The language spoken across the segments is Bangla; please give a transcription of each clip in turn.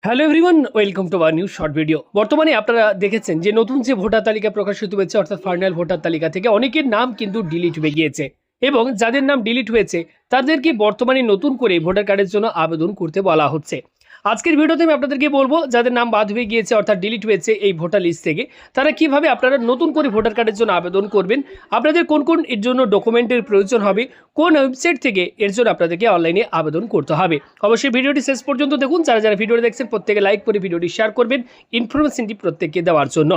Hello everyone, welcome to our new short video. বর্তমানে আপনারা দেখেছেন যে নতুন যে ভোটার তালিকা প্রকাশিত হয়েছে, অর্থাৎ ফাইনাল ভোটার তালিকা থেকে অনেকের নাম কিন্তু ডিলিট হয়ে গিয়েছে এবং যাদের নাম ডিলিট হয়েছে তাদেরকে বর্তমানে নতুন করে ভোটার কার্ডের জন্য আবেদন করতে বলা হচ্ছে। আজকের ভিডিওতে আমি আপনাদেরকে বলবো যাদের নাম বাদ হয়ে গিয়েছে অর্থাৎ ডিলিট হয়েছে এই ভোটার লিস্ট থেকে, তারা কিভাবে আপনারা নতুন করে ভোটার কার্ডের জন্য আবেদন করবেন, আপনাদের কোন কোন এর জন্য ডকুমেন্টের প্রয়োজন হবে, কোন ওয়েবসাইট থেকে এর জন্য আপনাদেরকে অনলাইনে আবেদন করতে হবে। অবশ্যই ভিডিওটি শেষ পর্যন্ত দেখুন। যারা যারা ভিডিওটি দেখছেন প্রত্যেকে লাইক করে ভিডিওটি শেয়ার করবেন ইনফরমেশনটি প্রত্যেককে দেওয়ার জন্য।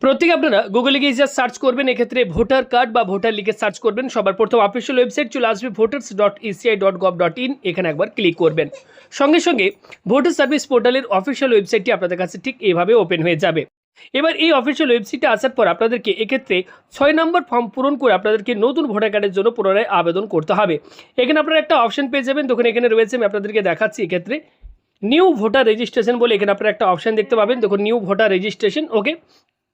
প্রত্যেকে আপনারা গুগলে গিয়ে যা সার্চ করবেন, এক্ষেত্রে ভোটার কার্ড বা ভোটার লিখে সার্চ করবেন। সবার প্রথম অফিসিয়াল ওয়েবসাইট চলে আসবে voters.eci.gov.in, এখানে একবার ক্লিক করবেন। সঙ্গে সঙ্গে ভোটার সার্ভিস পোর্টালের অফিসিয়াল ওয়েবসাইটটি আপনাদের কাছে ঠিক এইভাবে ওপেন হয়ে যাবে। এবার এই অফিসিয়াল ওয়েবসাইটে আসার পর আপনাদেরকে এক্ষেত্রে 6 নম্বর ফর্ম পূরণ করে আপনাদেরকে নতুন ভোটার কার্ডের জন্য পুনরায় আবেদন করতে হবে। এখানে আপনারা একটা অপশন পেয়ে যাবেন, তখন এখানে রয়েছে, আমি আপনাদেরকে দেখাচ্ছি। এক্ষেত্রে নিউ ভোটার রেজিস্ট্রেশন বলে এখানে আপনারা একটা অপশন দেখতে পাবেন। দেখুন, নিউ ভোটার রেজিস্ট্রেশন, ওকে,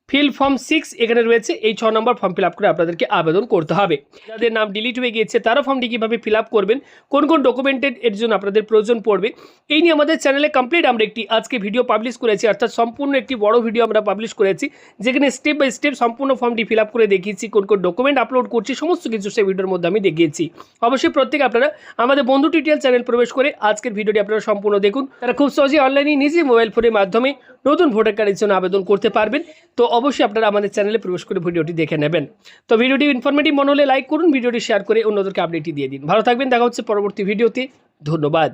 ফিল ফর্ম 6 এখানে রয়েছে। এই 6 নম্বর ফর্ম ফিল আপ করে আপনাদেরকে আবেদন করতে হবে। যাদের নাম ডিলিট হয়ে গিয়েছে তারা ফর্মটি কীভাবে ফিল আপ করবেন, কোন কোন ডকুমেন্টের এর জন্য আপনাদের প্রয়োজন পড়বে, এই নিয়ে আমাদের চ্যানেলে কমপ্লিট আমরা একটি আজকে ভিডিও পাবলিশ করেছি, অর্থাৎ সম্পূর্ণ একটি বড় ভিডিও আমরা পাবলিশ করেছি, যেখানে স্টেপ বাই স্টেপ সম্পূর্ণ ফর্মটি ফিল আপ করে দেখিয়েছি, কোন কোন ডকুমেন্ট আপলোড করছি, সমস্ত কিছু সেই ভিডিওর মধ্যে আমি দেখিয়েছি। অবশ্যই প্রত্যেকে আপনারা আমাদের বন্ধু টিউটোরিয়াল চ্যানেল প্রবেশ করে আজকের ভিডিওটি আপনারা সম্পূর্ণ দেখুন। তারা খুব সহজেই অনলাইনে নিজে মোবাইল ফোনের মাধ্যমে নতুন ভোটার কার্ডের জন্য আবেদন করতে পারবেন। তো অবশ্যই আপনারা আমাদের চ্যানেলে প্রবেশ করে ভিডিওটি দেখে নেবেন। তো ভিডিওটি ইনফরমেটিভ মনে হলে লাইক করুন, ভিডিওটি শেয়ার করে অন্যদেরকে আপডেটটি দিয়ে দিন। ভালো থাকবেন, দেখা হচ্ছে পরবর্তী ভিডিওতে। ধন্যবাদ।